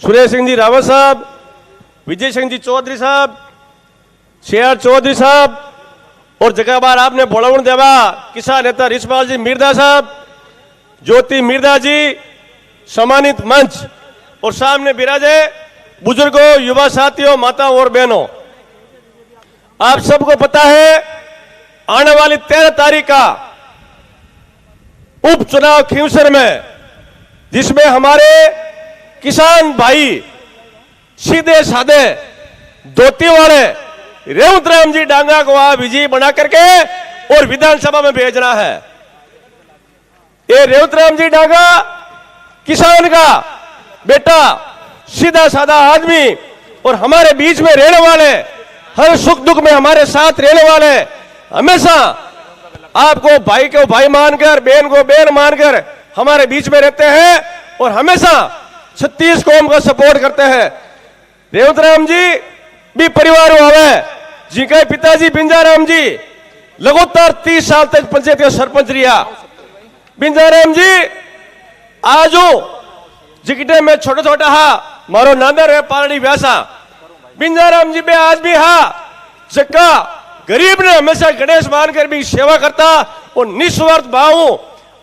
सुरेश सिंह जी रावत साहब, विजय सिंह जी चौधरी साहब, शेर चौधरी साहब और जगह बार आपने बोलावण देवा किसान नेता रिछपाल जी मिर्दा साहब, ज्योति मिर्दा जी, सम्मानित मंच और सामने विराजे बुजुर्गों, युवा साथियों, माताओं और बहनों, आप सबको पता है आने वाली 13 तारीख का उपचुनाव खींवसर में, जिसमें हमारे किसान भाई सीधे साधे धोती वाले रेवत राम जी डांगा को आप विजयी बना करके और विधानसभा में भेजना है। ये रेवत राम जी डांगा किसान का बेटा, सीधा साधा आदमी और हमारे बीच में रहने वाले, हर सुख दुख में हमारे साथ रहने वाले, हमेशा आपको भाई को भाई मानकर, बहन को बहन मानकर हमारे बीच में रहते हैं और हमेशा 36 कौम का सपोर्ट करते हैं। रेवत राम जी भी परिवार हुआ, जिनके पिताजी बिंजाराम जी लगातार 30 साल तक पंचायत का सरपंच रिया। बिंजाराम जी आज जिकटे में छोटा छोटा हा मारो नादर है पारड़ी व्यासा। बिंजाराम जी बे आज भी हा जक्का गरीब ने हमेशा गणेश मानकर भी सेवा करता और निस्वार्थ भाव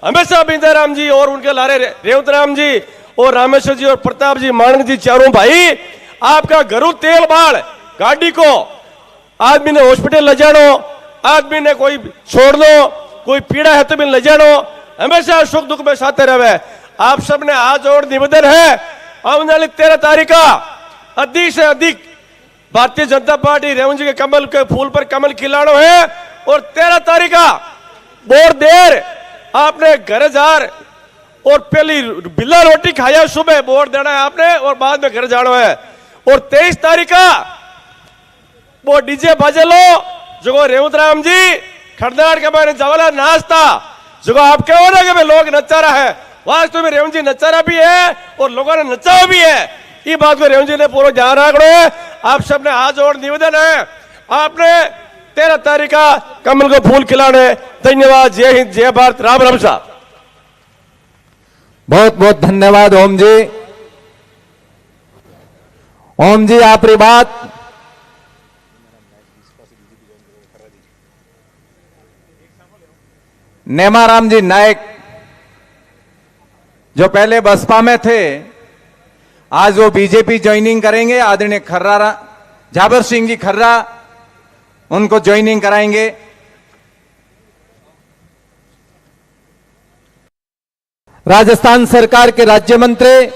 हमेशा बिंजाराम जी और उनके लारे रेवत राम जी और रामेश्वर जी और प्रताप जी मानक जी, चारों भाई आपका घरू तेल बाढ़ गाड़ी को आदमी ने हॉस्पिटल ले जानो, आदमी ने कोई छोड़ दो, कोई पीड़ा है तो भी ले जानो, हमेशा सुख दुख में साथ रहे। आप सबने हाथ जोड़ निवेदन है, आने वाली 13 तारीख का अधिक से अधिक भारतीय जनता पार्टी रेवंत जी के कमल के फूल पर कमल खिलाना है और 13 तारीख का बहुत देर आपने घर जार और पहली बिल्ला रोटी खाया, सुबह वोट देना है आपने और बाद में घर जाना है। और 23 तारीख का वो डीजे बाजे लो जो रेवत राम जी खड़नाड़ के मैंने जवाला नाचता जो आप कहो ना कि लोग नचा रहा है, वास्तव में रेवंत जी नचा रहा भी है और लोगों ने नचाओ भी है। ये बात को रेवंत जी ने पूरा ध्यान रखना है। आप सबने हाथ जोड़ निवेदन है, आपने 13 तारीख का कमल को फूल खिलाने। धन्यवाद। जय हिंद, जय भारत, राम राम साहब। बहुत बहुत धन्यवाद ओम जी। ओम जी आपकी बात नेमाराम जी नायक जो पहले बसपा में थे, आज वो बीजेपी ज्वाइनिंग करेंगे। आदरणीय खर्रा झाबर सिंह जी खर्रा उनको ज्वाइनिंग कराएंगे। राजस्थान सरकार के राज्य मंत्री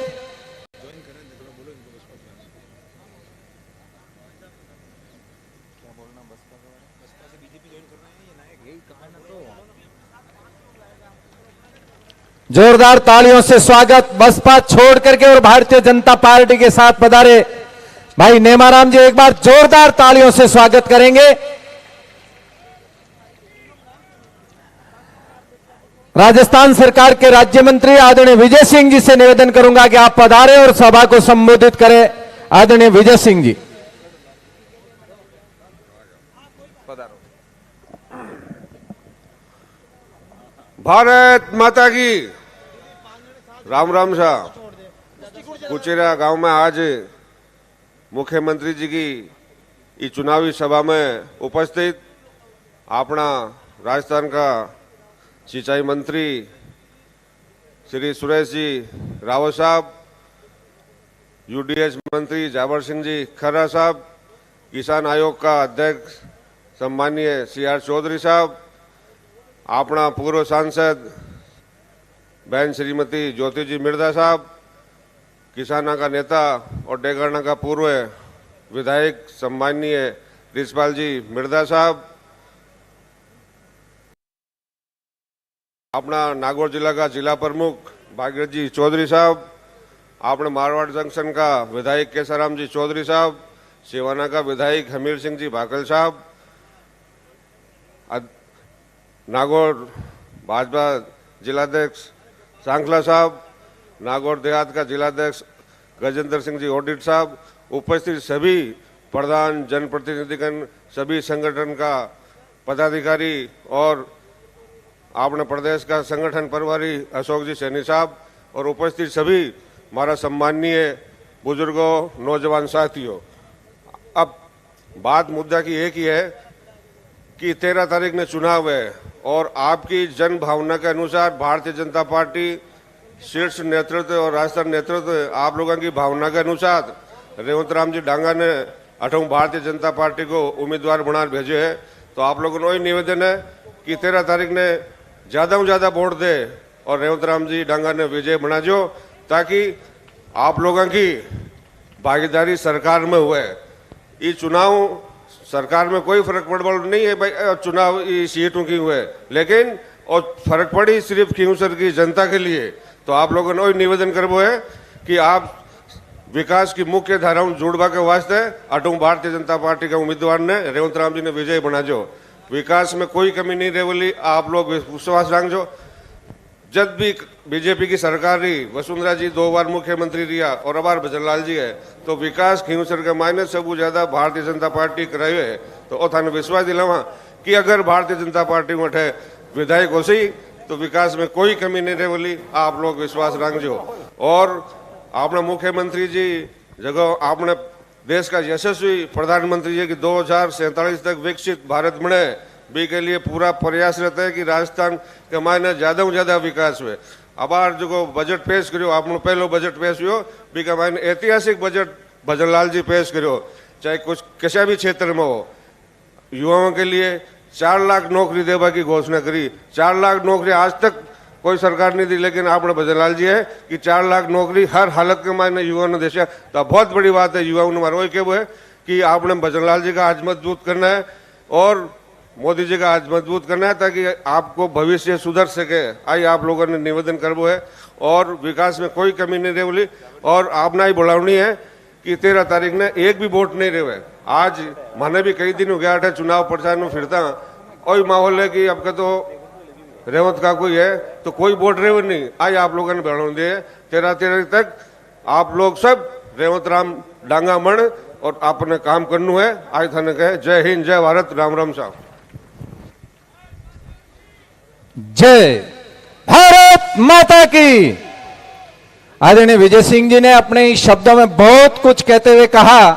जोरदार तालियों से स्वागत। बसपा छोड़ करके और भारतीय जनता पार्टी के साथ पधारे भाई नेमाराम जी, एक बार जोरदार तालियों से स्वागत करेंगे। राजस्थान सरकार के राज्य मंत्री आदरणीय विजय सिंह जी से निवेदन करूंगा कि आप पधारें और सभा को संबोधित करें। आदरणीय विजय सिंह जी। भारत माता की। राम राम साहब। कुचेरा गांव में आज मुख्यमंत्री जी की इस चुनावी सभा में उपस्थित अपना राजस्थान का सिंचाई मंत्री श्री सुरेश जी रावत साहब, यूडीएच मंत्री झाबर सिंह जी खर्रा साहब, किसान आयोग का अध्यक्ष सम्मानीय सीआर चौधरी साहब, अपना पूर्व सांसद बहन श्रीमती ज्योति जी मिर्दा साहब, किसाना का नेता और डेगरना का पूर्व विधायक सम्मानीय रिछपाल जी मिर्दा साहब, अपना नागौर जिला का जिला प्रमुख भागीरथ जी चौधरी साहब, अपने मारवाड़ जंक्शन का विधायक केसाराम जी चौधरी साहब, सिवाना का विधायक हमीर सिंह जी भाकल साहब, नागौर भाजपा जिलाध्यक्ष सांखला साहब, नागौर देहात का जिलाध्यक्ष गजेंद्र सिंह जी ऑडिट साहब, उपस्थित सभी प्रधान जनप्रतिनिधिगण, सभी संगठन का पदाधिकारी और अपने प्रदेश का संगठन प्रभारी अशोक जी सैनी साहब और उपस्थित सभी हमारा सम्माननीय बुजुर्गों, नौजवान साथियों, अब बात मुद्दा की एक ही है कि 13 तारीख में चुनाव है और आपकी जन भावना के अनुसार भारतीय जनता पार्टी शीर्ष नेतृत्व और राजस्थान नेतृत्व आप लोगों की भावना के अनुसार रेवंत राम जी डांगा ने 8वीं भारतीय जनता पार्टी को उम्मीदवार बना भेजे है। तो आप लोगों को वही निवेदन है कि 13 तारीख ने ज़्यादा से ज़्यादा वोट दे और रेवंत राम जी डांगा ने विजय बना जो, ताकि आप लोगों की भागीदारी सरकार में हुए। ये चुनाव सरकार में कोई फर्क पड़ नहीं है भाई, चुनाव ये सीटों की हुए, लेकिन और फर्क पड़ी सिर्फ खींवसर की जनता के लिए। तो आप लोगों ने वही निवेदन करबो है कि आप विकास की मुख्य धाराओं जोड़वा के वास्ते 8वीं भारतीय जनता पार्टी के उम्मीदवार ने रेवंत राम जी ने विजय बना जो। विकास में कोई कमी नहीं रहेगी, आप लोग विश्वास रखो। जब भी बीजेपी की सरकार रही, वसुंधरा जी 2 बार मुख्यमंत्री रिया और अबार भजनलाल जी है, तो विकास खींवसर के मायने सबू ज्यादा भारतीय जनता पार्टी करायो है। तो थाने विश्वास दिलावा कि अगर भारतीय जनता पार्टी में विधायक हो सी तो विकास में कोई कमी नहीं रहेगी, आप लोग विश्वास रखो। और आपने मुख्यमंत्री जी जगह आपने देश का यशस्वी प्रधानमंत्री जी की 2047 तक विकसित भारत बने भी के लिए पूरा प्रयास रहता है कि राजस्थान के मायने ज्यादा से ज्यादा विकास हुए। अबार जो बजट पेश करो, आपने पहलो बजट पेश हुआ भी के मायने ऐतिहासिक बजट भजनलाल जी पेश करो, चाहे कुछ किसी भी क्षेत्र में हो। युवाओं के लिए 4 लाख नौकरी देवा की घोषणा करी। 4 लाख नौकरी आज तक कोई सरकार नहीं दी, लेकिन आपने भजनलाल जी है कि 4 लाख नौकरी हर हालत के मायने युवाओं ने देशा। तो बहुत बड़ी बात है। युवाओं ने मारो वो है कि आपने भजनलाल जी का आज मजबूत करना है और मोदी जी का आज मजबूत करना है, ताकि आपको भविष्य सुधर सके। आई आप लोगों ने निवेदन करबो है और विकास में कोई कमी नहीं रहेगी। और आपने ही बुलावनी है कि 13 तारीख ने एक भी वोट नहीं रहे। आज मैंने भी कई दिन हो गया था चुनाव प्रचार में फिरता, वही माहौल है कि अब तो रेवंत का कोई है तो कोई वोट रहे नहीं। आज आप लोगों ने बढ़ाने दिए 13 तारीख तक आप लोग सब रेवंत राम डांगा मण और आपने काम करना है। आज थाने कहे जय हिंद, जय भारत, राम राम साहब। जय भारत माता की। आदरणीय विजय सिंह जी ने अपने इस शब्दों में बहुत कुछ कहते हुए कहा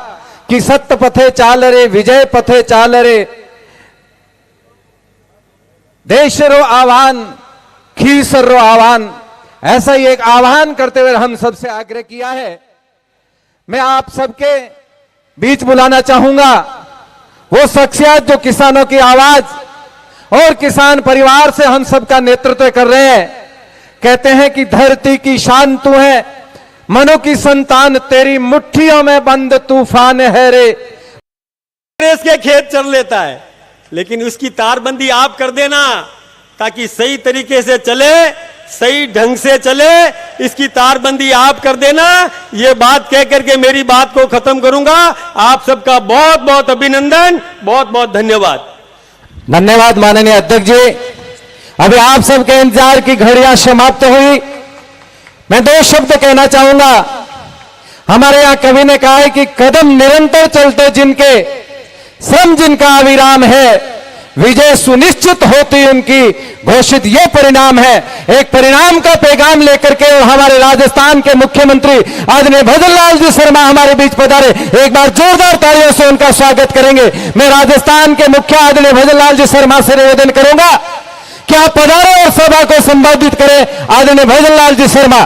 कि सत्य पथे चाल रे, विजय पथे चाल रे, देश रो आह्वान, खीसर रो आह्वान। ऐसा ही एक आह्वान करते हुए हम सबसे आग्रह किया है। मैं आप सबके बीच बुलाना चाहूंगा वो शख्सियत जो किसानों की आवाज और किसान परिवार से हम सबका नेतृत्व कर रहे हैं। कहते हैं कि धरती की शान तू है, मनु की संतान तेरी मुट्ठियों में बंद तूफान है रे। कांग्रेस के खेत चर लेता है, लेकिन उसकी तारबंदी आप कर देना ताकि सही तरीके से चले, सही ढंग से चले। इसकी तारबंदी आप कर देना। ये बात कह करके मेरी बात को खत्म करूंगा। आप सबका बहुत बहुत अभिनंदन, बहुत बहुत धन्यवाद। धन्यवाद माननीय अध्यक्ष जी। अभी आप सबके इंतजार की घड़ियां समाप्त हुई। मैं 2 शब्द कहना चाहूंगा। हमारे यहां कवि ने कहा है कि कदम निरंतर चलते जिनके, श्रम जिनका अविराम है, विजय सुनिश्चित होती उनकी, घोषित ये परिणाम है। एक परिणाम का पैगाम लेकर के हमारे राजस्थान के मुख्यमंत्री आदरणीय भजनलाल जी शर्मा हमारे बीच पधारे। एक बार जोरदार तालियों से उनका स्वागत करेंगे। मैं राजस्थान के मुख्य आदरणीय भजनलाल जी शर्मा से निवेदन करूंगा कि आप पधारें और सभा को संबोधित करें। आदरणीय भजनलाल जी शर्मा।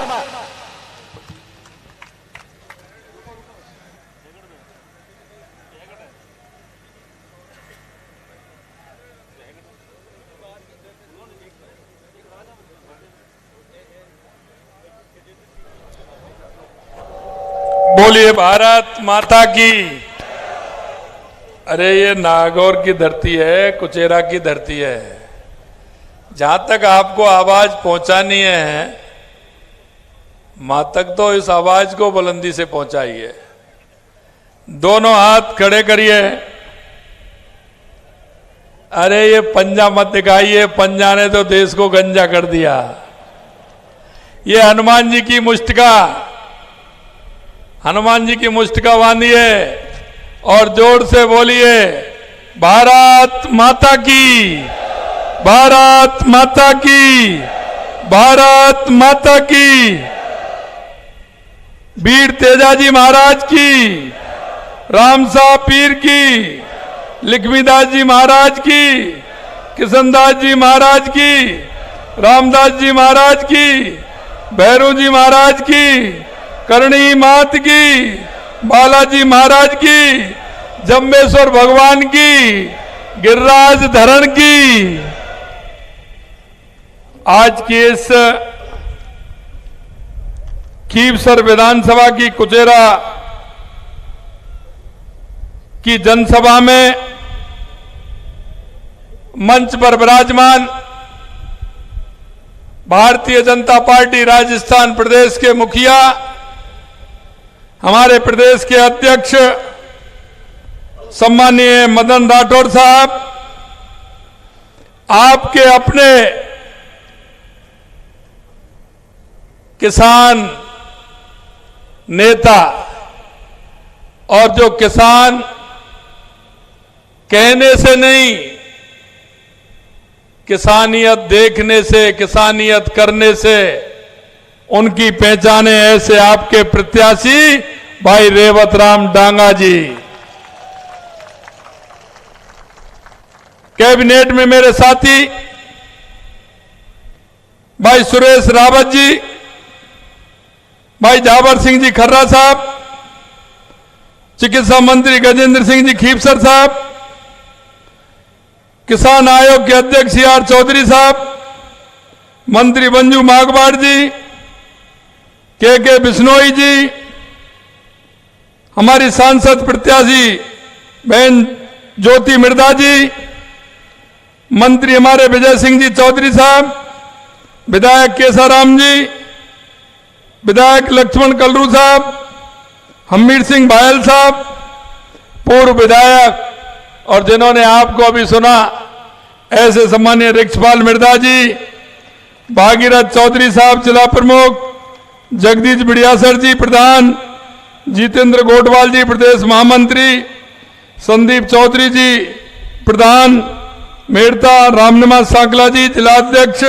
बोलिए भारत माता की। अरे ये नागौर की धरती है, कुचेरा की धरती है। जहां तक आपको आवाज पहुंचानी है, मां तक तो इस आवाज को बुलंदी से पहुंचाइए। दोनों हाथ खड़े करिए। अरे ये पंजा मत दिखाइए, पंजा ने तो देश को गंजा कर दिया। ये हनुमान जी की मुष्टिका, हनुमान जी की मुष्टिका बांधिए और जोर से बोलिए भारत माता की, भारत माता की, भारत माता की। वीर तेजाजी महाराज की, रामसा पीर की, लक्ष्मीदास जी महाराज की, किशनदास जी महाराज की, रामदास जी महाराज की, भैरू जी महाराज की, करणी मात की, बालाजी महाराज की, जम्बेश्वर भगवान की, गिरिराज धरण की। आज की इस खीवसर विधानसभा की कुचेरा की जनसभा में मंच पर विराजमान भारतीय जनता पार्टी राजस्थान प्रदेश के मुखिया, हमारे प्रदेश के अध्यक्ष सम्मानीय मदन राठौर साहब, आपके अपने किसान नेता और जो किसान कहने से नहीं, किसानियत देखने से, किसानियत करने से उनकी पहचाने ऐसे आपके प्रत्याशी भाई रेवत राम डांगा जी। कैबिनेट में मेरे साथी भाई सुरेश रावत जी, भाई जावर सिंह जी खर्रा साहब, चिकित्सा मंत्री गजेंद्र सिंह जी खीवसर साहब, किसान आयोग के अध्यक्ष CR चौधरी साहब, मंत्री मंजू माघवाड़ जी, के बिश्नोई जी, हमारी सांसद प्रत्याशी बहन ज्योति मिर्दा जी, मंत्री हमारे विजय सिंह जी चौधरी साहब, विधायक केसाराम जी, विधायक लक्ष्मण कलरू साहब, हमीर सिंह भायल साहब, पूर्व विधायक और जिन्होंने आपको अभी सुना ऐसे सम्मानीय रिक्शपाल मिर्दा जी, भागीरथ चौधरी साहब जिला प्रमुख, जगदीश बिड़ियासर जी प्रधान, जितेंद्र गोटवाल जी प्रदेश महामंत्री, संदीप चौधरी जी प्रधान मेड़ता, रामनिवास सांकला जी जिलाध्यक्ष,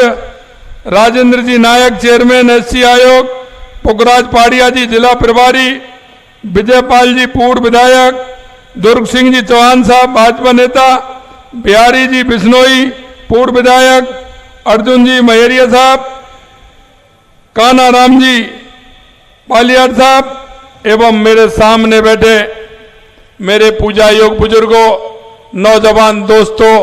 राजेंद्र जी नायक चेयरमैन SC आयोग, पुखराज पाड़िया जी जिला प्रभारी, विजयपाल जी पूर्व विधायक, दुर्ग सिंह जी चौहान साहब भाजपा नेता, बिहारी जी बिश्नोई पूर्व विधायक, अर्जुन जी महेरिया साहब, कान्हा राम जी पालियार साहब एवं मेरे सामने बैठे मेरे पूजा योग बुजुर्गों, नौजवान दोस्तों,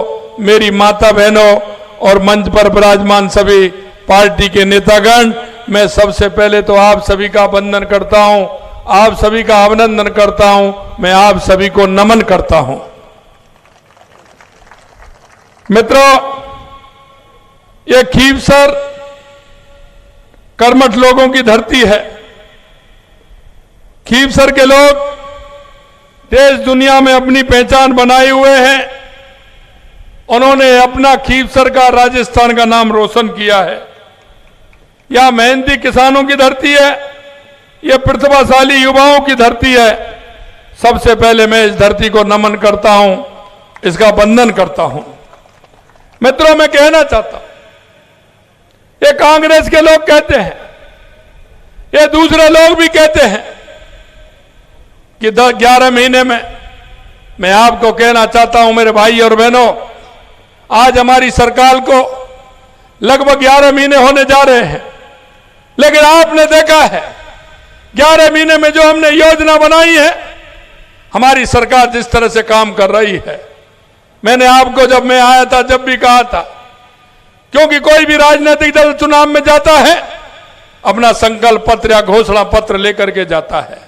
मेरी माता बहनों और मंच पर विराजमान सभी पार्टी के नेतागण, मैं सबसे पहले तो आप सभी का वंदन करता हूं, आप सभी का अभिनंदन करता हूं, मैं आप सभी को नमन करता हूं। मित्रों, ये खीवसर कर्मठ लोगों की धरती है। खीवसर के लोग देश दुनिया में अपनी पहचान बनाए हुए हैं। उन्होंने अपना खीवसर का, राजस्थान का नाम रोशन किया है। यह मेहनती किसानों की धरती है, यह प्रतिभाशाली युवाओं की धरती है। सबसे पहले मैं इस धरती को नमन करता हूं, इसका वंदन करता हूं। मित्रों, मैं कहना चाहता हूं, ये कांग्रेस के लोग कहते हैं, ये दूसरे लोग भी कहते हैं कि 11 महीने में, मैं आपको कहना चाहता हूं मेरे भाई और बहनों, आज हमारी सरकार को लगभग 11 महीने होने जा रहे हैं, लेकिन आपने देखा है 11 महीने में जो हमने योजना बनाई है, हमारी सरकार जिस तरह से काम कर रही है, मैंने आपको जब मैं आया था जब भी कहा था, क्योंकि कोई भी राजनीतिक दल चुनाव में जाता है अपना संकल्प पत्र या घोषणा पत्र लेकर के जाता है।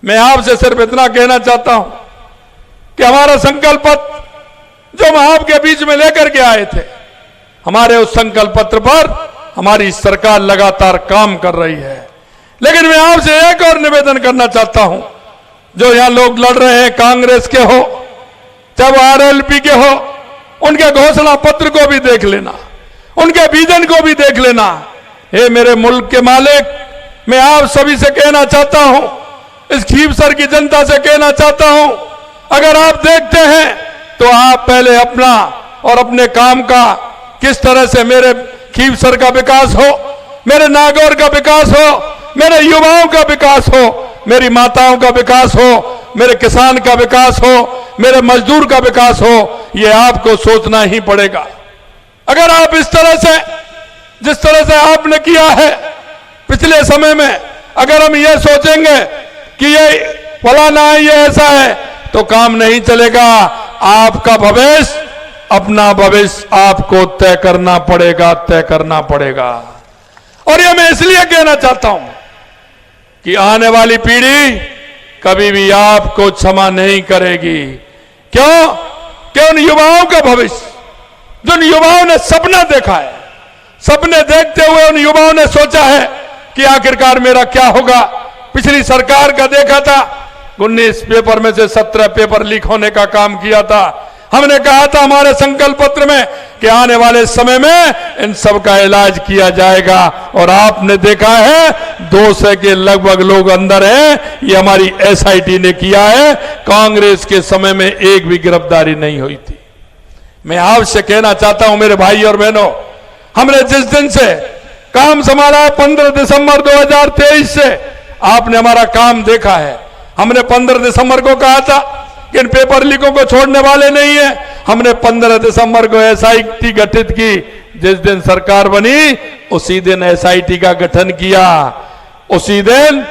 मैं आपसे सिर्फ इतना कहना चाहता हूं कि हमारा संकल्प पत्र जो हम आपके बीच में लेकर के आए थे, हमारे उस संकल्प पत्र पर हमारी सरकार लगातार काम कर रही है। लेकिन मैं आपसे एक और निवेदन करना चाहता हूं, जो यहां लोग लड़ रहे हैं, कांग्रेस के हो चाहे वो RLP के हो, उनके घोषणा पत्र को भी देख लेना, उनके विजन को भी देख लेना। हे मेरे मुल्क के मालिक, मैं आप सभी से कहना चाहता हूं, इस खीवसर की जनता से कहना चाहता हूं, अगर आप देखते हैं तो आप पहले अपना और अपने काम का किस तरह से मेरे खीवसर का विकास हो, मेरे नागौर का विकास हो, मेरे युवाओं का विकास हो, मेरी माताओं का विकास हो, मेरे किसान का विकास हो, मेरे मजदूर का विकास हो, ये आपको सोचना ही पड़ेगा। अगर आप इस तरह से, जिस तरह से आपने किया है पिछले समय में, अगर हम ये सोचेंगे कि ये फलाना है, ये ऐसा है, तो काम नहीं चलेगा। आपका भविष्य, अपना भविष्य आपको तय करना पड़ेगा, तय करना पड़ेगा। और ये मैं इसलिए कहना चाहता हूं कि आने वाली पीढ़ी कभी भी आपको क्षमा नहीं करेगी। क्यों? कि उन युवाओं का भविष्य, जिन युवाओं ने सपना देखा है, सपने देखते हुए उन युवाओं ने सोचा है कि आखिरकार मेरा क्या होगा। पिछली सरकार का देखा था, 19 पेपर में से 17 पेपर लीक होने का काम किया था। हमने कहा था हमारे संकल्प पत्र में कि आने वाले समय में इन सब का इलाज किया जाएगा, और आपने देखा है 200 के लगभग लोग अंदर हैं। ये हमारी एसआईटी ने किया है। कांग्रेस के समय में एक भी गिरफ्तारी नहीं हुई थी। मैं आपसे कहना चाहता हूं मेरे भाई और बहनों, हमने जिस दिन से काम संभाला है 15 दिसंबर 2023 से आपने हमारा काम देखा है। हमने 15 दिसंबर को कहा था कि इन पेपर लीकों को छोड़ने वाले नहीं है। हमने 15 दिसंबर को एसआईटी गठित की। जिस दिन सरकार बनी उसी दिन एसआईटी का गठन किया, उसी दिन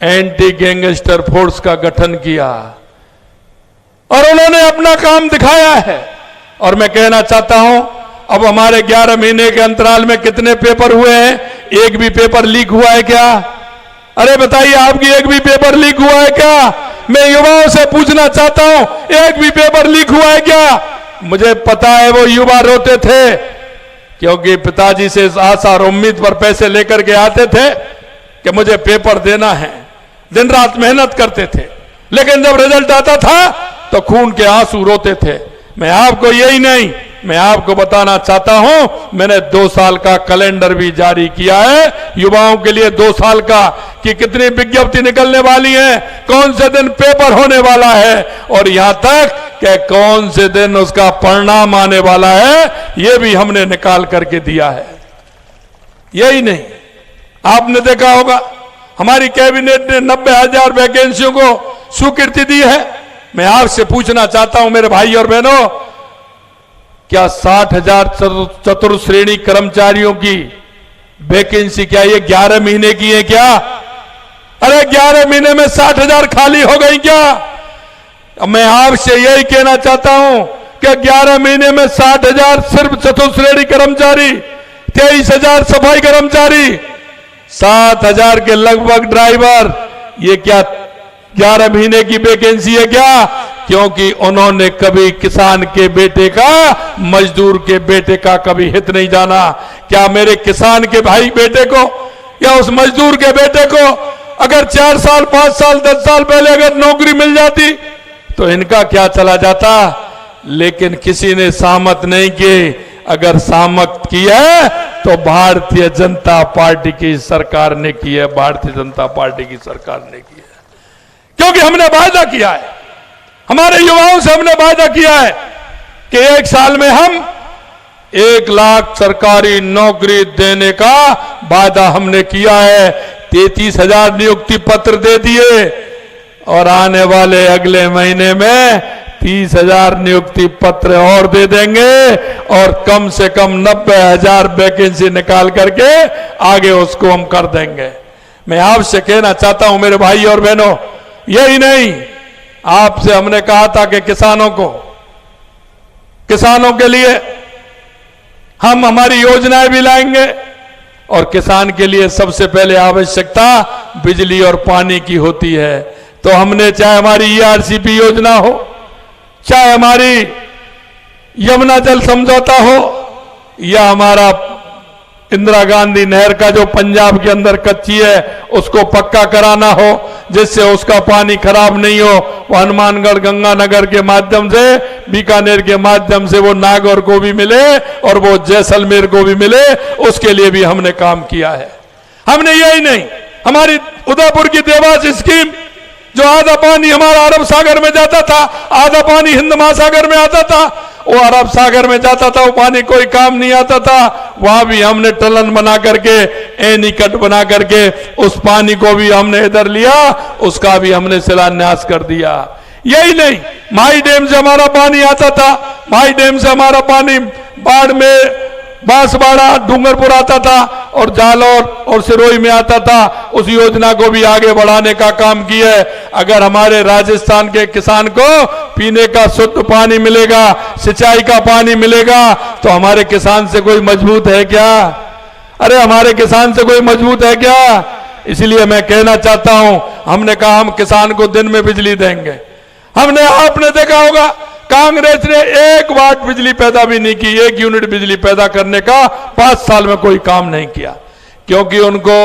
एंटी गैंगस्टर फोर्स का गठन किया, और उन्होंने अपना काम दिखाया है। और मैं कहना चाहता हूं, अब हमारे 11 महीने के अंतराल में कितने पेपर हुए हैं? एक भी पेपर लीक हुआ है क्या? अरे बताइए, आपकी एक भी पेपर लीक हुआ है क्या? मैं युवाओं से पूछना चाहता हूं, एक भी पेपर लीक हुआ है क्या? मुझे पता है वो युवा रोते थे, क्योंकि पिताजी से इस आशा और उम्मीद पर पैसे लेकर के आते थे कि मुझे पेपर देना है। दिन रात मेहनत करते थे, लेकिन जब रिजल्ट आता था तो खून के आंसू रोते थे। मैं आपको यही नहीं, मैं आपको बताना चाहता हूं, मैंने 2 साल का कैलेंडर भी जारी किया है युवाओं के लिए, 2 साल का, कि कितनी विज्ञप्ति निकलने वाली है, कौन से दिन पेपर होने वाला है, और यहां तक कि कौन से दिन उसका परिणाम आने वाला है, यह भी हमने निकाल करके दिया है। यही नहीं, आपने देखा होगा हमारी कैबिनेट ने 90,000 वैकेंसियों को स्वीकृति दी है। मैं आपसे पूछना चाहता हूं मेरे भाई और बहनों, क्या 60,000 चतुर्थ श्रेणी कर्मचारियों की वैकेंसी क्या ये 11 महीने की है क्या? अरे 11 महीने में 60,000 खाली हो गई क्या? मैं आपसे यही कहना चाहता हूं कि 11 महीने में 60,000 सिर्फ चतुर्थ श्रेणी कर्मचारी, 23,000 सफाई कर्मचारी, 7,000 के लगभग ड्राइवर, ये क्या 11 महीने की वैकेंसी है क्या? क्योंकि उन्होंने कभी किसान के बेटे का, मजदूर के बेटे का कभी हित नहीं जाना। क्या मेरे किसान के भाई बेटे को या उस मजदूर के बेटे को अगर 4 साल 5 साल 10 साल पहले अगर नौकरी मिल जाती तो इनका क्या चला जाता? लेकिन किसी ने सहमत नहीं की। अगर सहमत की है तो भारतीय जनता पार्टी की सरकार ने की है, भारतीय जनता पार्टी की सरकार ने की है। क्योंकि हमने वायदा किया है, हमारे युवाओं से हमने वायदा किया है कि 1 साल में हम 1 लाख सरकारी नौकरी देने का वायदा हमने किया है। 33,000 नियुक्ति पत्र दे दिए, और आने वाले अगले महीने में 30,000 नियुक्ति पत्र और दे देंगे, और कम से कम 90,000 वैकेंसी निकाल करके आगे उसको हम कर देंगे। मैं आपसे कहना चाहता हूं मेरे भाई और बहनों, यही नहीं, आपसे हमने कहा था कि किसानों के लिए हम हमारी योजनाएं भी लाएंगे, और किसान के लिए सबसे पहले आवश्यकता बिजली और पानी की होती है। तो हमने, चाहे हमारी ईआरसीपी योजना हो, चाहे हमारी यमुना जल समझौता हो, या हमारा इंदिरा गांधी नहर का जो पंजाब के अंदर कच्ची है उसको पक्का कराना हो, जिससे उसका पानी खराब नहीं हो, वो हनुमानगढ़ गंगानगर के माध्यम से, बीकानेर के माध्यम से वो नागौर को भी मिले और वो जैसलमेर को भी मिले, उसके लिए भी हमने काम किया है। हमने यही नहीं, हमारी उदयपुर की देवास स्कीम, जो आधा पानी हमारा अरब सागर में जाता था, आधा पानी हिंद महासागर में आता था, वो अरब सागर में जाता था, वो पानी कोई काम नहीं आता था, वहां भी हमने टलन बना करके, एनीकट बना करके उस पानी को भी हमने इधर लिया, उसका भी हमने शिलान्यास कर दिया। यही नहीं, माई डैम से हमारा पानी आता था, माई डैम से हमारा पानी बाढ़ में बांसवाड़ा डूंगरपुर आता था और जालौर और सिरोही में आता था। उस योजना को भी आगे बढ़ाने का काम किया है। अगर हमारे राजस्थान के किसान को पीने का शुद्ध पानी मिलेगा, सिंचाई का पानी मिलेगा, तो हमारे किसान से कोई मजबूत है क्या? अरे हमारे किसान से कोई मजबूत है क्या? इसलिए मैं कहना चाहता हूं, हमने कहा हम किसान को दिन में बिजली देंगे। आपने देखा होगा कांग्रेस ने 1 वाट बिजली पैदा भी नहीं की, 1 यूनिट बिजली पैदा करने का 5 साल में कोई काम नहीं किया, क्योंकि उनको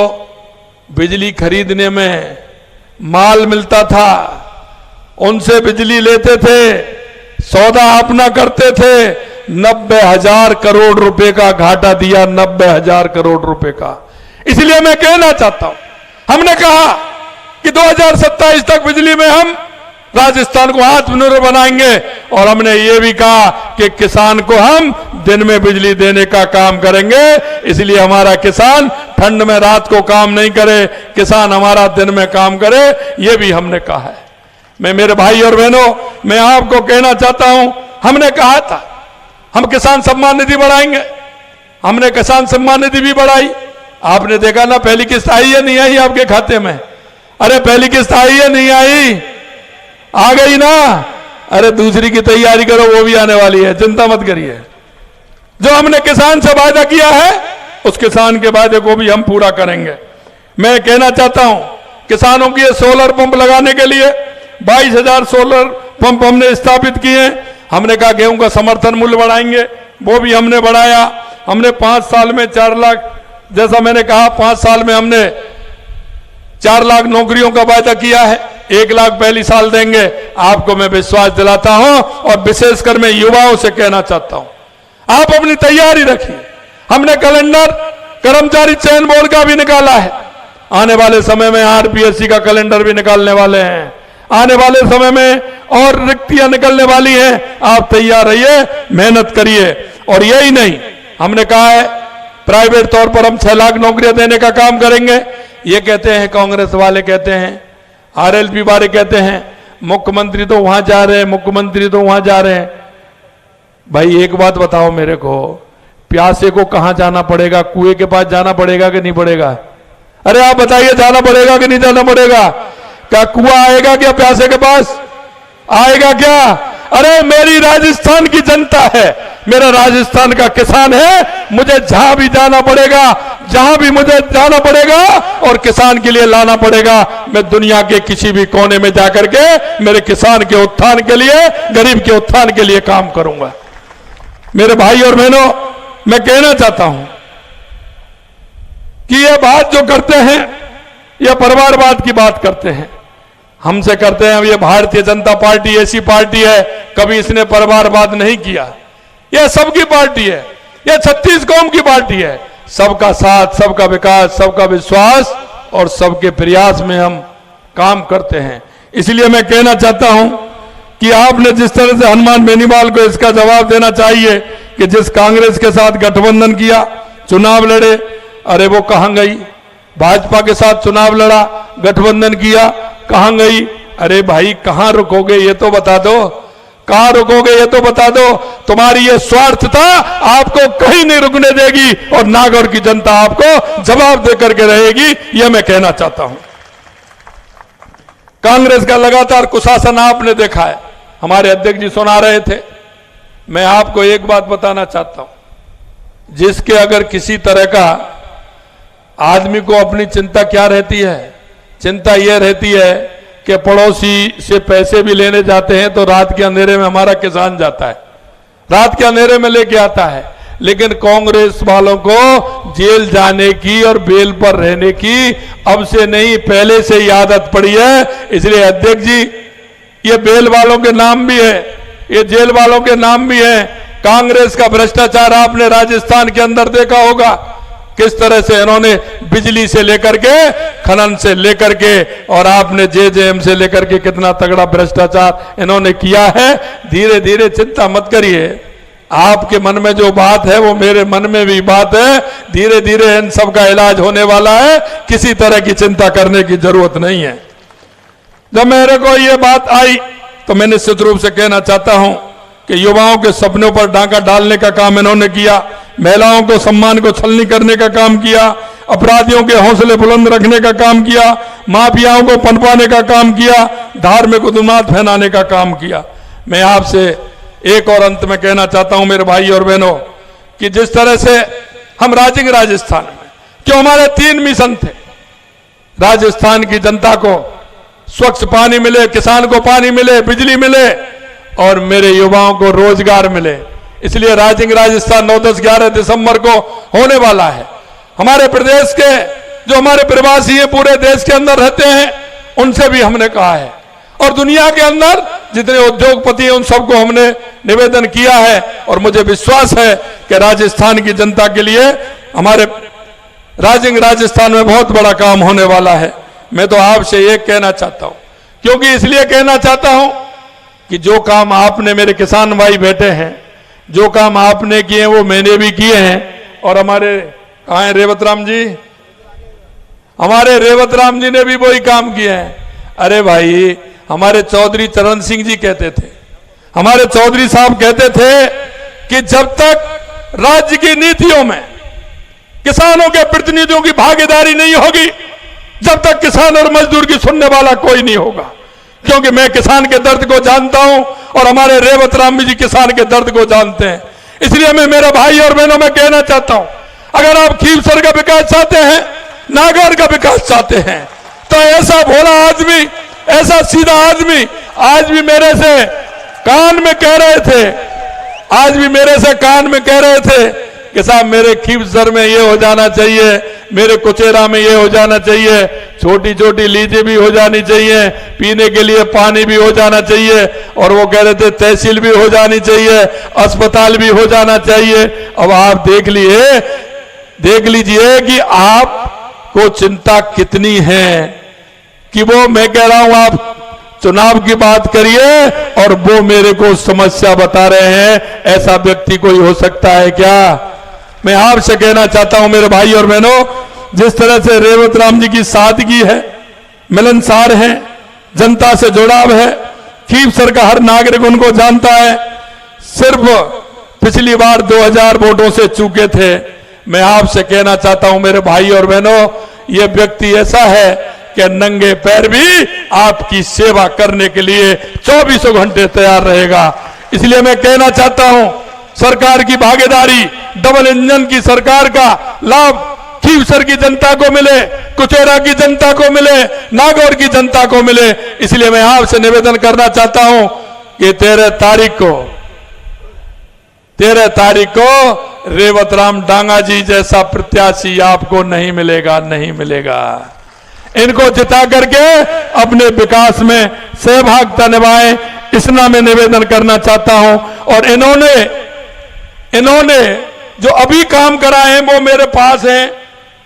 बिजली खरीदने में माल मिलता था, उनसे बिजली लेते थे, सौदा अपना करते थे। 90,000 करोड़ रुपए का घाटा दिया, 90,000 करोड़ रुपए का। इसलिए मैं कहना चाहता हूं, हमने कहा कि 2027 तक बिजली में हम राजस्थान को आत्मनिर्भर बनाएंगे, और हमने ये भी कहा कि किसान को हम दिन में बिजली देने का काम करेंगे। इसलिए हमारा किसान ठंड में रात को काम नहीं करे, किसान हमारा दिन में काम करे, ये भी हमने कहा है। मैं मेरे भाई और बहनों, मैं आपको कहना चाहता हूं, हमने कहा था हम किसान सम्मान निधि बढ़ाएंगे, हमने किसान सम्मान निधि भी बढ़ाई। आपने देखा ना, पहली किस्त आई है नहीं आई आपके खाते में? अरे पहली किस्त आई है नहीं आई? आ गई ना? अरे दूसरी की तैयारी करो, वो भी आने वाली है, चिंता मत करिए। जो हमने किसान से वादा किया है, उस किसान के वादे को भी हम पूरा करेंगे। मैं कहना चाहता हूं, किसानों के सोलर पंप लगाने के लिए 22,000 सोलर पंप हमने स्थापित किए। हमने कहा गेहूं का समर्थन मूल्य बढ़ाएंगे, वो भी हमने बढ़ाया। हमने 5 साल में 4 लाख, जैसा मैंने कहा 5 साल में हमने 4 लाख नौकरियों का वादा किया है, 1 लाख पहली साल देंगे। आपको मैं विश्वास दिलाता हूं, और विशेषकर मैं युवाओं से कहना चाहता हूं, आप अपनी तैयारी रखिए। हमने कैलेंडर कर्मचारी चयन बोर्ड का भी निकाला है, आने वाले समय में आरपीएससी का कैलेंडर भी निकालने वाले हैं, आने वाले समय में और रिक्तियां निकलने वाली हैं। आप तैयार रहिए, मेहनत करिए। और यही नहीं, हमने कहा है प्राइवेट तौर पर हम 6 लाख नौकरियां देने का काम करेंगे। ये कहते हैं कांग्रेस वाले, कहते हैं आरएलपी वाले, कहते हैं मुख्यमंत्री तो वहां जा रहे हैं, मुख्यमंत्री तो वहां जा रहे हैं। भाई एक बात बताओ मेरे को, प्यासे को कहां जाना पड़ेगा? कुएं के पास जाना पड़ेगा कि नहीं पड़ेगा? अरे आप बताइए, जाना पड़ेगा कि नहीं जाना पड़ेगा? क्या कुआं आएगा क्या प्यासे के पास? आएगा क्या? अरे मेरी राजस्थान की जनता है, मेरा राजस्थान का किसान है, मुझे जहां भी जाना पड़ेगा, जहां भी मुझे जाना पड़ेगा और किसान के लिए लाना पड़ेगा, मैं दुनिया के किसी भी कोने में जाकर के मेरे किसान के उत्थान के लिए, गरीब के उत्थान के लिए काम करूंगा। मेरे भाई और बहनों, मैं कहना चाहता हूं कि यह बात जो करते हैं, यह परिवारवाद की बात करते हैं, हमसे करते हैं। ये भारतीय जनता पार्टी ऐसी पार्टी है, कभी इसने परिवारवाद नहीं किया। यह सबकी पार्टी है, यह 36 कौम की पार्टी है। सबका साथ, सबका विकास, सबका विश्वास और सबके प्रयास में हम काम करते हैं। इसलिए मैं कहना चाहता हूं कि आपने जिस तरह से हनुमान बेनीवाल को इसका जवाब देना चाहिए कि जिस कांग्रेस के साथ गठबंधन किया, चुनाव लड़े, अरे वो कहां गई? भाजपा के साथ चुनाव लड़ा, गठबंधन किया, कहां गई? अरे भाई कहां रुकोगे ये तो बता दो, कहां रुकोगे ये तो बता दो। तुम्हारी ये स्वार्थता आपको कहीं नहीं रुकने देगी, और नागौर की जनता आपको जवाब देकर के रहेगी, यह मैं कहना चाहता हूं। कांग्रेस का लगातार कुशासन आपने देखा है, हमारे अध्यक्ष जी सुना रहे थे। मैं आपको एक बात बताना चाहता हूं, जिसके अगर किसी तरह का आदमी को अपनी चिंता क्या रहती है, चिंता यह रहती है कि पड़ोसी से पैसे भी लेने जाते हैं तो रात के अंधेरे में हमारा किसान जाता है, रात के अंधेरे में लेके आता है। लेकिन कांग्रेस वालों को जेल जाने की और बेल पर रहने की अब से नहीं, पहले से ही आदत पड़ी है। इसलिए अध्यक्ष जी, ये बेल वालों के नाम भी है, ये जेल वालों के नाम भी है। कांग्रेस का भ्रष्टाचार आपने राजस्थान के अंदर देखा होगा, किस तरह से इन्होंने बिजली से लेकर के, खनन से लेकर के, और आपने जेजेएम से लेकर के कितना तगड़ा भ्रष्टाचार इन्होंने किया है। धीरे धीरे, चिंता मत करिए, आपके मन में जो बात है वो मेरे मन में भी बात है। धीरे धीरे इन सब का इलाज होने वाला है, किसी तरह की चिंता करने की जरूरत नहीं है। जब मेरे को ये बात आई तो मैं निश्चित रूप से कहना चाहता हूं कि युवाओं के सपनों पर डांका डालने का काम इन्होंने किया, महिलाओं को सम्मान को छलनी करने का काम किया, अपराधियों के हौसले बुलंद रखने का काम किया, माफियाओं को पनपाने का काम किया, धार्मिक उन्माद फैलाने का काम किया। मैं आपसे एक और अंत में कहना चाहता हूं मेरे भाई और बहनों कि जिस तरह से हम राजस्थान में, क्यों हमारे 3 मिशन थे, राजस्थान की जनता को स्वच्छ पानी मिले, किसान को पानी मिले, बिजली मिले और मेरे युवाओं को रोजगार मिले। इसलिए राजस्थान 9, 10, 11 दिसंबर को होने वाला है। हमारे प्रदेश के जो हमारे प्रवासी हैं, पूरे देश के अंदर रहते हैं, उनसे भी हमने कहा है और दुनिया के अंदर जितने उद्योगपति हैं उन सबको हमने निवेदन किया है और मुझे विश्वास है कि राजस्थान की जनता के लिए हमारे राजस्थान में बहुत बड़ा काम होने वाला है। मैं तो आपसे एक कहना चाहता हूं, क्योंकि इसलिए कहना चाहता हूं कि जो काम आपने, मेरे किसान भाई बैठे हैं, जो काम आपने किए वो मैंने भी किए हैं। और हमारे कहाँ हैं रेवत राम जी, हमारे रेवत राम जी ने भी वही काम किए हैं। अरे भाई, हमारे चौधरी चरण सिंह जी कहते थे, हमारे चौधरी साहब कहते थे कि जब तक राज्य की नीतियों में किसानों के प्रतिनिधियों की भागीदारी नहीं होगी, जब तक किसान और मजदूर की सुनने वाला कोई नहीं होगा। क्योंकि मैं किसान के दर्द को जानता हूं और हमारे रेवत राम जी किसान के दर्द को जानते हैं। इसलिए मैं मेरे भाई और बहनों में कहना चाहता हूं, अगर आप खीवसर का विकास चाहते हैं, नागौर का विकास चाहते हैं, तो ऐसा भोला आदमी, ऐसा सीधा आदमी आज भी मेरे से कान में कह रहे थे, आज भी मेरे से कान में कह रहे थे कि साहब मेरे खीवसर में ये हो जाना चाहिए, मेरे कुचेरा में ये हो जाना चाहिए, छोटी छोटी लीची भी हो जानी चाहिए, पीने के लिए पानी भी हो जाना चाहिए, और वो कह रहे थे तहसील भी हो जानी चाहिए, अस्पताल भी हो जाना चाहिए। अब आप देख लीजिए कि आपको चिंता कितनी है कि वो, मैं कह रहा हूं आप चुनाव की बात करिए और वो मेरे को समस्या बता रहे हैं। ऐसा व्यक्ति कोई हो सकता है क्या? मैं आपसे कहना चाहता हूं मेरे भाई और बहनों, जिस तरह से रेवत राम जी की सादगी है, मिलनसार है, जनता से जुड़ाव है, खीवसर का हर नागरिक उनको जानता है। सिर्फ पिछली बार 2000 वोटों से चूके थे। मैं आपसे कहना चाहता हूं मेरे भाई और बहनों, ये व्यक्ति ऐसा है कि नंगे पैर भी आपकी सेवा करने के लिए 24 घंटे तैयार रहेगा। इसलिए मैं कहना चाहता हूं, सरकार की भागीदारी, डबल इंजन की सरकार का लाभ खीवसर की जनता को मिले, कुचेरा की जनता को मिले, नागौर की जनता को मिले। इसलिए मैं आपसे निवेदन करना चाहता हूं कि 13 तारीख को रेवत राम डांगा जी जैसा प्रत्याशी आपको नहीं मिलेगा, नहीं मिलेगा। इनको जिता करके अपने विकास में सहभागिता निभाएं, इसना मैं निवेदन करना चाहता हूं। और इन्होंने जो अभी काम कराए हैं वो मेरे पास हैं।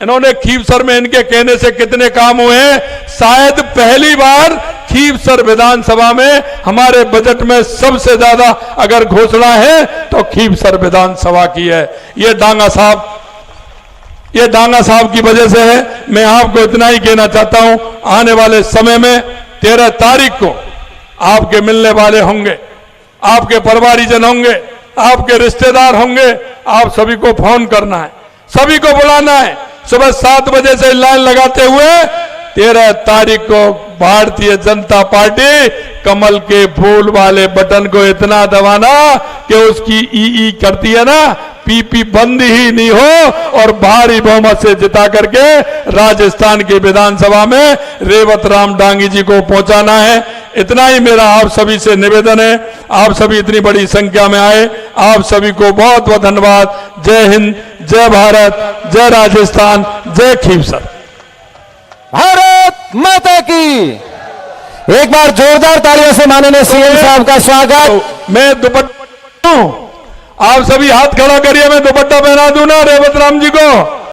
इन्होंने खीवसर में इनके कहने से कितने काम हुए हैं, शायद पहली बार खीवसर विधानसभा में हमारे बजट में सबसे ज्यादा अगर घोषणा है तो खीवसर विधानसभा की है। ये डांगा साहब की वजह से है। मैं आपको इतना ही कहना चाहता हूं, आने वाले समय में 13 तारीख को आपके मिलने वाले होंगे, आपके परिवारीजन होंगे, आपके रिश्तेदार होंगे। आप सभी को फोन करना है, सभी को बुलाना है, सुबह 7 बजे से लाइन लगाते हुए 13 तारीख को भारतीय जनता पार्टी कमल के फूल वाले बटन को इतना दबाना कि उसकी ई करती है ना, पीपी बंद ही नहीं हो और भारी बहुमत से जिता करके राजस्थान की विधानसभा में रेवत राम डांगी जी को पहुंचाना है। इतना ही मेरा आप सभी से निवेदन है। आप सभी इतनी बड़ी संख्या में आए, आप सभी को बहुत बहुत धन्यवाद। जय हिंद, जय भारत, जय राजस्थान, जय खीवसर। भारत माता की। एक बार जोरदार तालियों से माननीय सीएम साहब का स्वागत। मैं दुपट्टा, आप सभी हाथ खड़ा करिए, मैं दुपट्टा पहना दूं ना रेवत राम जी को।